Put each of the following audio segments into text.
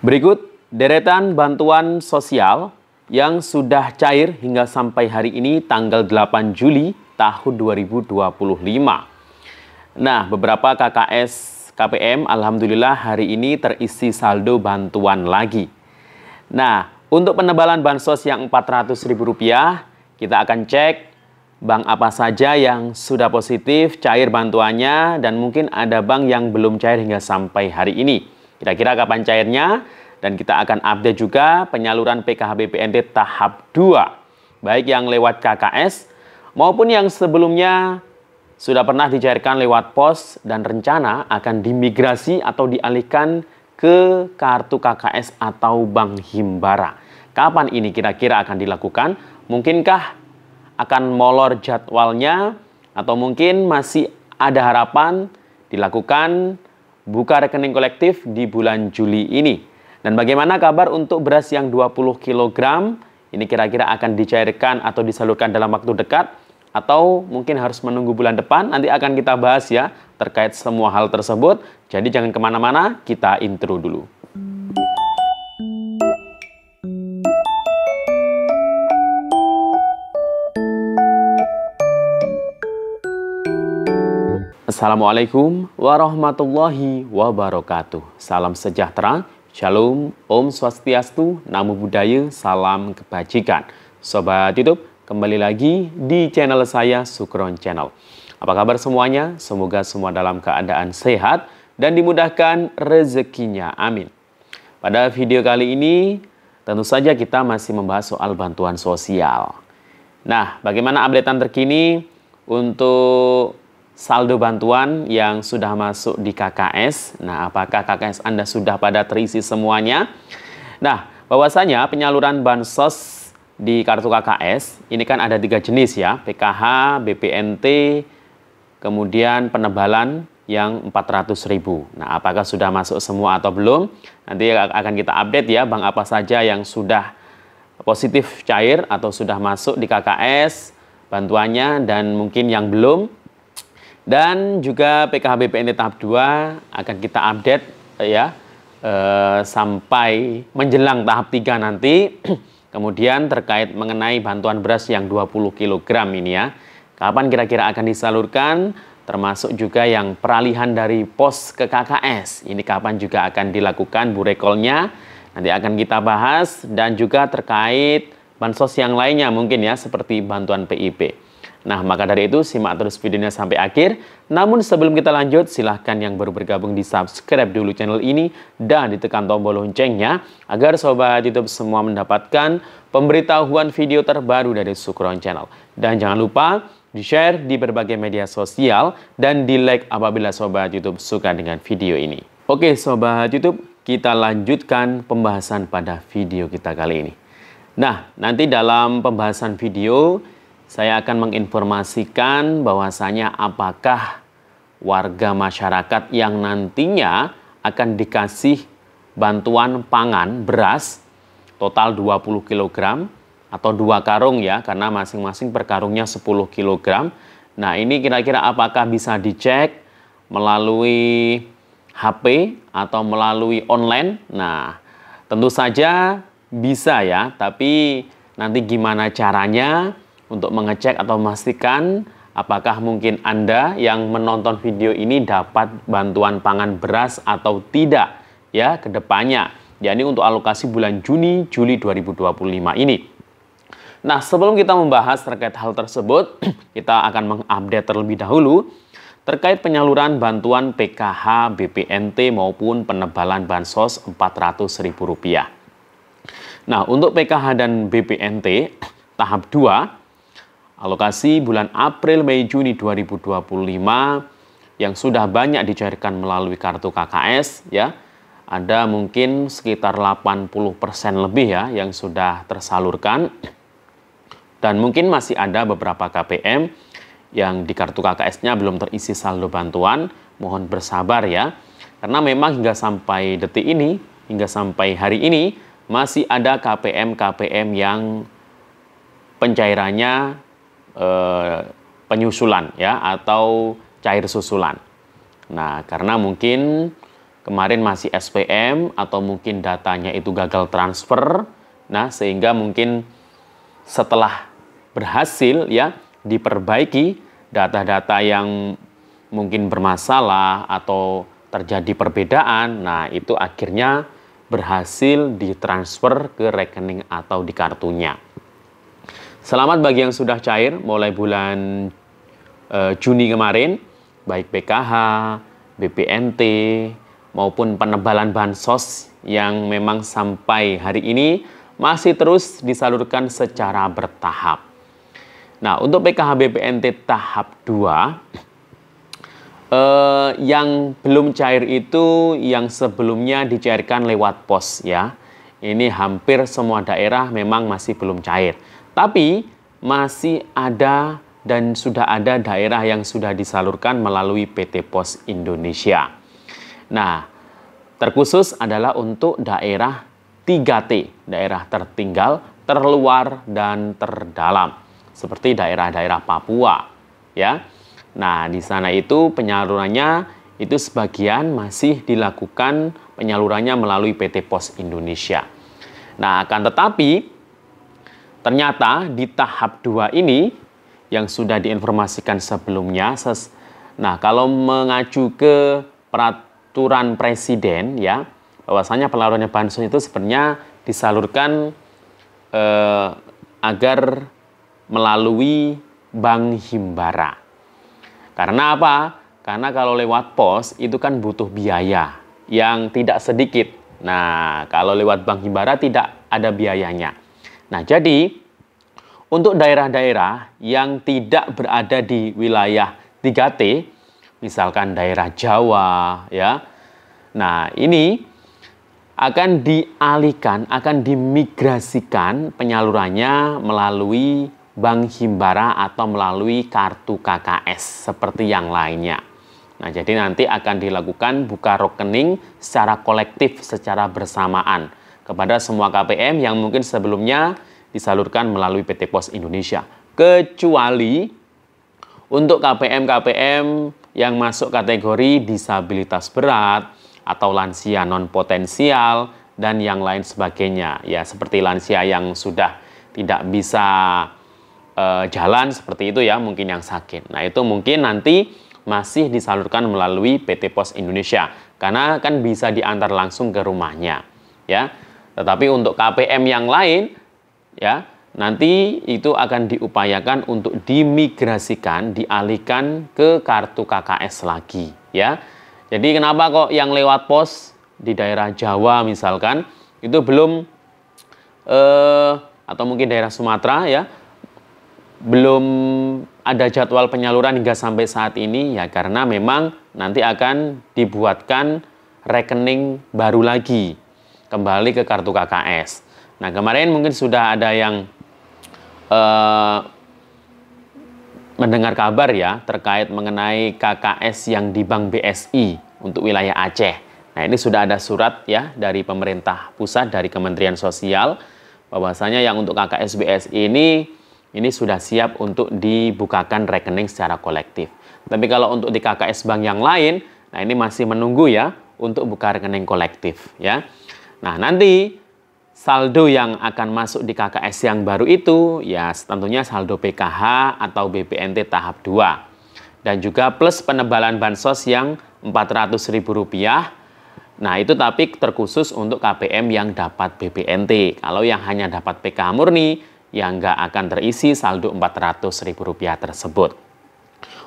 Berikut deretan bantuan sosial yang sudah cair hingga sampai hari ini tanggal 8 Juli tahun 2025. Nah, beberapa KKS KPM alhamdulillah hari ini terisi saldo bantuan lagi. Nah, untuk penebalan bansos yang Rp400.000, kita akan cek bank apa saja yang sudah positif cair bantuannya dan mungkin ada bank yang belum cair hingga sampai hari ini. Kira-kira kapan cairnya? Dan kita akan update juga penyaluran PKH BPNT tahap 2. Baik yang lewat KKS maupun yang sebelumnya sudah pernah dicairkan lewat pos dan rencana akan dimigrasi atau dialihkan ke kartu KKS atau bank Himbara. Kapan ini kira-kira akan dilakukan? Mungkinkah akan molor jadwalnya atau mungkin masih ada harapan dilakukan buka rekening kolektif di bulan Juli ini. Dan bagaimana kabar untuk beras yang 20 kg? Ini kira-kira akan dicairkan atau disalurkan dalam waktu dekat atau mungkin harus menunggu bulan depan? Nanti akan kita bahas ya terkait semua hal tersebut. Jadi jangan kemana-mana, kita intro dulu. Assalamualaikum warahmatullahi wabarakatuh. Salam sejahtera, shalom, om swastiastu, namo buddhaya, salam kebajikan. Sobat YouTube, kembali lagi di channel saya, Sukron Channel. Apa kabar semuanya? Semoga semua dalam keadaan sehat dan dimudahkan rezekinya. Amin. Pada video kali ini, tentu saja kita masih membahas soal bantuan sosial. Nah, bagaimana updatean terkini untuk saldo bantuan yang sudah masuk di KKS? Nah, apakah KKS Anda sudah pada terisi semuanya? Nah, bahwasanya penyaluran bansos di kartu KKS ini kan ada 3 jenis ya, PKH, BPNT, kemudian penebalan yang Rp400.000. Nah, apakah sudah masuk semua atau belum? Nanti akan kita update ya, bank apa saja yang sudah positif cair atau sudah masuk di KKS bantuannya dan mungkin yang belum. Dan juga PKH BPNT tahap 2 akan kita update ya sampai menjelang tahap 3 nanti. Kemudian terkait mengenai bantuan beras yang 20 kg ini ya. Kapan kira-kira akan disalurkan? Termasuk juga yang peralihan dari pos ke KKS. Ini kapan juga akan dilakukan Bu Rekolnya? Nanti akan kita bahas dan juga terkait bansos yang lainnya mungkin ya seperti bantuan PIP. Nah, maka dari itu simak terus videonya sampai akhir. Namun sebelum kita lanjut, silahkan yang baru bergabung di subscribe dulu channel ini dan ditekan tombol loncengnya agar sobat YouTube semua mendapatkan pemberitahuan video terbaru dari Sukron Channel. Dan jangan lupa di-share di berbagai media sosial dan di-like apabila sobat YouTube suka dengan video ini. Oke sobat YouTube, kita lanjutkan pembahasan pada video kita kali ini. Nah, nanti dalam pembahasan video saya akan menginformasikan bahwasanya apakah warga masyarakat yang nantinya akan dikasih bantuan pangan beras total 20 kg atau 2 karung ya, karena masing-masing per karungnya 10 kg. Nah, ini kira-kira apakah bisa dicek melalui HP atau melalui online? Nah, tentu saja bisa ya, tapi nanti gimana caranya untuk mengecek atau memastikan apakah mungkin Anda yang menonton video ini dapat bantuan pangan beras atau tidak ya ke depannya. Ya, ini untuk alokasi bulan Juni, Juli 2025 ini. Nah, sebelum kita membahas terkait hal tersebut, kita akan mengupdate terlebih dahulu terkait penyaluran bantuan PKH, BPNT maupun penebalan bansos Rp400.000. Nah, untuk PKH dan BPNT tahap 2 alokasi bulan April, Mei, Juni 2025 yang sudah banyak dicairkan melalui kartu KKS ya. Ada mungkin sekitar 80% lebih ya yang sudah tersalurkan. Dan mungkin masih ada beberapa KPM yang di kartu KKS-nya belum terisi saldo bantuan. Mohon bersabar ya. Karena memang hingga sampai detik ini, hingga sampai hari ini masih ada KPM-KPM yang pencairannya penyusulan ya atau cair susulan. Nah, karena mungkin kemarin masih SPM atau mungkin datanya itu gagal transfer. Nah, sehingga mungkin setelah berhasil ya diperbaiki data-data yang mungkin bermasalah atau terjadi perbedaan, nah itu akhirnya berhasil ditransfer ke rekening atau di kartunya. Selamat bagi yang sudah cair mulai bulan Juni kemarin, baik PKH, BPNT, maupun penebalan bansos yang memang sampai hari ini masih terus disalurkan secara bertahap. Nah, untuk PKH BPNT tahap 2, yang belum cair itu yang sebelumnya dicairkan lewat pos ya. Ini hampir semua daerah memang masih belum cair. Tapi masih ada dan sudah ada daerah yang sudah disalurkan melalui PT Pos Indonesia. Nah, terkhusus adalah untuk daerah 3T, daerah tertinggal, terluar, dan terdalam. Seperti daerah-daerah Papua, ya. Nah, di sana itu penyalurannya itu sebagian masih dilakukan penyalurannya melalui PT Pos Indonesia. Nah, akan tetapi ternyata di tahap 2 ini yang sudah diinformasikan sebelumnya, nah kalau mengacu ke peraturan presiden ya, bahwasanya penyaluran bansos itu sebenarnya disalurkan agar melalui Bank Himbara. Karena apa? Karena kalau lewat pos itu kan butuh biaya yang tidak sedikit. Nah, kalau lewat Bank Himbara tidak ada biayanya. Nah, jadi untuk daerah-daerah yang tidak berada di wilayah 3T, misalkan daerah Jawa ya. Nah, ini akan dialihkan, akan dimigrasikan penyalurannya melalui Bank Himbara atau melalui kartu KKS seperti yang lainnya. Nah, jadi nanti akan dilakukan buka rekening secara kolektif, secara bersamaan kepada semua KPM yang mungkin sebelumnya disalurkan melalui PT Pos Indonesia. Kecuali untuk KPM-KPM yang masuk kategori disabilitas berat, atau lansia non-potensial, dan yang lain sebagainya. Ya, seperti lansia yang sudah tidak bisa jalan, seperti itu ya, mungkin yang sakit. Nah, itu mungkin nanti masih disalurkan melalui PT Pos Indonesia, karena kan bisa diantar langsung ke rumahnya. Ya, tetapi untuk KPM yang lain, ya, nanti itu akan diupayakan untuk dimigrasikan, dialihkan ke kartu KKS lagi. Ya, jadi kenapa kok yang lewat pos di daerah Jawa misalkan itu belum atau mungkin daerah Sumatera ya belum ada jadwal penyaluran hingga sampai saat ini ya, karena memang nanti akan dibuatkan rekening baru lagi kembali ke kartu KKS. Nah, kemarin mungkin sudah ada yang mendengar kabar ya terkait mengenai KKS yang di Bank BSI untuk wilayah Aceh. Nah, ini sudah ada surat ya dari pemerintah pusat, dari Kementerian Sosial, bahwasanya yang untuk KKS BSI ini sudah siap untuk dibukakan rekening secara kolektif. Tapi kalau untuk di KKS bank yang lain, nah ini masih menunggu ya untuk buka rekening kolektif ya. Nah, nanti saldo yang akan masuk di KKS yang baru itu ya tentunya saldo PKH atau BPNT tahap 2. Dan juga plus penebalan bansos yang Rp400.000. Nah, itu tapi terkhusus untuk KPM yang dapat BPNT. Kalau yang hanya dapat PKH murni, ya nggak akan terisi saldo Rp400.000 tersebut.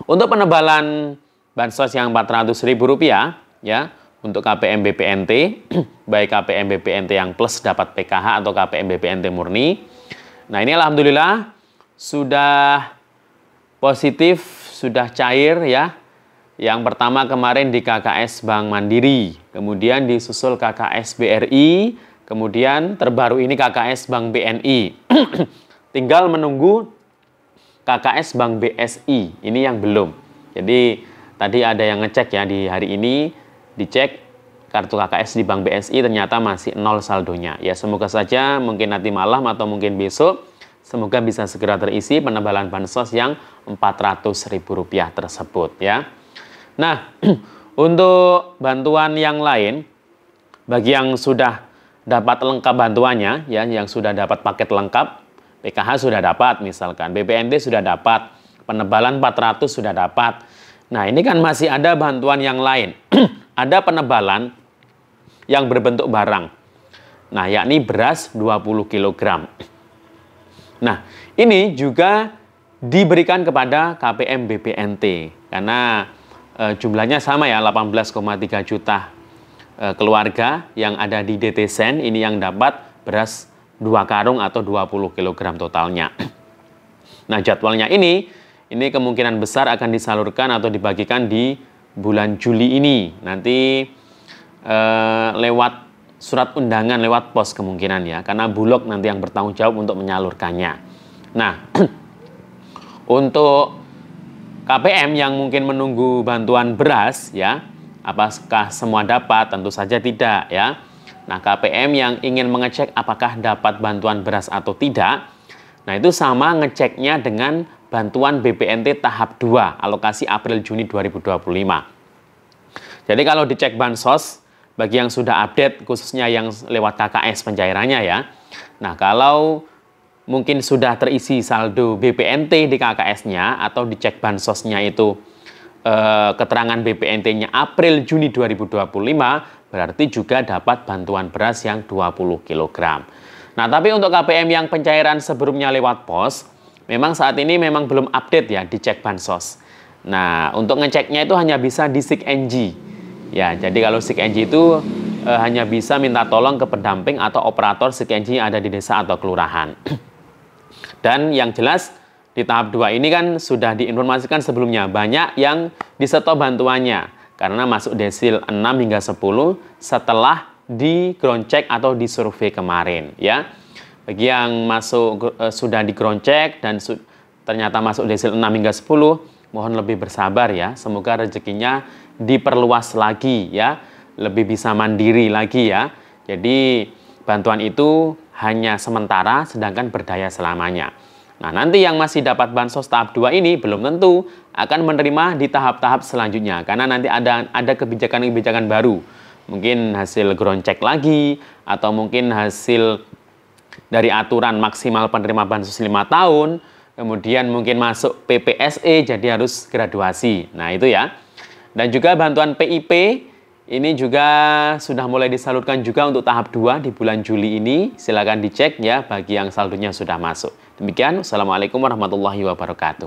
Untuk penebalan bansos yang Rp400.000 ya, untuk KPM BPNT, baik KPM BPNT yang plus dapat PKH atau KPM BPNT murni. Nah, ini alhamdulillah sudah positif, sudah cair ya. Yang pertama kemarin di KKS Bank Mandiri, kemudian disusul KKS BRI, kemudian terbaru ini KKS Bank BNI. Tinggal menunggu KKS Bank BSI, ini yang belum. Jadi tadi ada yang ngecek ya di hari ini, dicek kartu KKS di Bank BSI ternyata masih 0 saldonya. Ya, semoga saja mungkin nanti malam atau mungkin besok semoga bisa segera terisi penebalan bansos yang Rp400.000 tersebut ya. Nah, Untuk bantuan yang lain, bagi yang sudah dapat lengkap bantuannya, ya, yang sudah dapat paket lengkap, PKH sudah dapat misalkan, BPNT sudah dapat, penebalan 400 sudah dapat. Nah, ini kan masih ada bantuan yang lain. Ada penebalan yang berbentuk barang. Nah, yakni beras 20 kg. Nah, ini juga diberikan kepada KPM BPNT karena jumlahnya sama ya, 18,3 juta keluarga yang ada di DT-Sen ini yang dapat beras 2 karung atau 20 kg totalnya. Nah, jadwalnya ini kemungkinan besar akan disalurkan atau dibagikan di bulan Juli ini. Nanti lewat surat undangan, lewat pos kemungkinan ya, karena Bulog nanti yang bertanggung jawab untuk menyalurkannya. Nah, untuk KPM yang mungkin menunggu bantuan beras ya, apakah semua dapat? Tentu saja tidak ya. Nah, KPM yang ingin mengecek apakah dapat bantuan beras atau tidak, nah itu sama ngeceknya dengan bantuan BPNT tahap 2 alokasi April-Juni 2025. Jadi kalau dicek bansos, bagi yang sudah update khususnya yang lewat KKS pencairannya ya. Nah, kalau mungkin sudah terisi saldo BPNT di KKS-nya atau dicek bansosnya itu keterangan BPNT-nya April-Juni 2025, berarti juga dapat bantuan beras yang 20 kg. Nah, tapi untuk KPM yang pencairan sebelumnya lewat pos, memang saat ini memang belum update ya dicek bansos. Nah, untuk ngeceknya itu hanya bisa di SIG-NG. Ya, jadi kalau SIG-NG itu hanya bisa minta tolong ke pendamping atau operator SIG-NG yang ada di desa atau kelurahan. Dan yang jelas di tahap 2 ini kan sudah diinformasikan sebelumnya, banyak yang disetor bantuannya karena masuk desil 6 hingga 10 setelah di ground check atau di survei kemarin ya. Bagi yang masuk sudah di ground check dan ternyata masuk desil 6 hingga 10, mohon lebih bersabar ya. Semoga rezekinya diperluas lagi ya, lebih bisa mandiri lagi ya. Jadi bantuan itu hanya sementara sedangkan berdaya selamanya. Nah, nanti yang masih dapat bansos tahap 2 ini belum tentu akan menerima di tahap-tahap selanjutnya karena nanti ada kebijakan-kebijakan baru. Mungkin hasil ground check lagi atau mungkin hasil dari aturan maksimal penerima bansos 5 tahun, kemudian mungkin masuk PPSE jadi harus graduasi. Nah, itu ya. Dan juga bantuan PIP ini juga sudah mulai disalurkan juga untuk tahap 2 di bulan Juli ini. Silakan dicek ya bagi yang saldonya sudah masuk. Demikian, Assalamualaikum warahmatullahi wabarakatuh.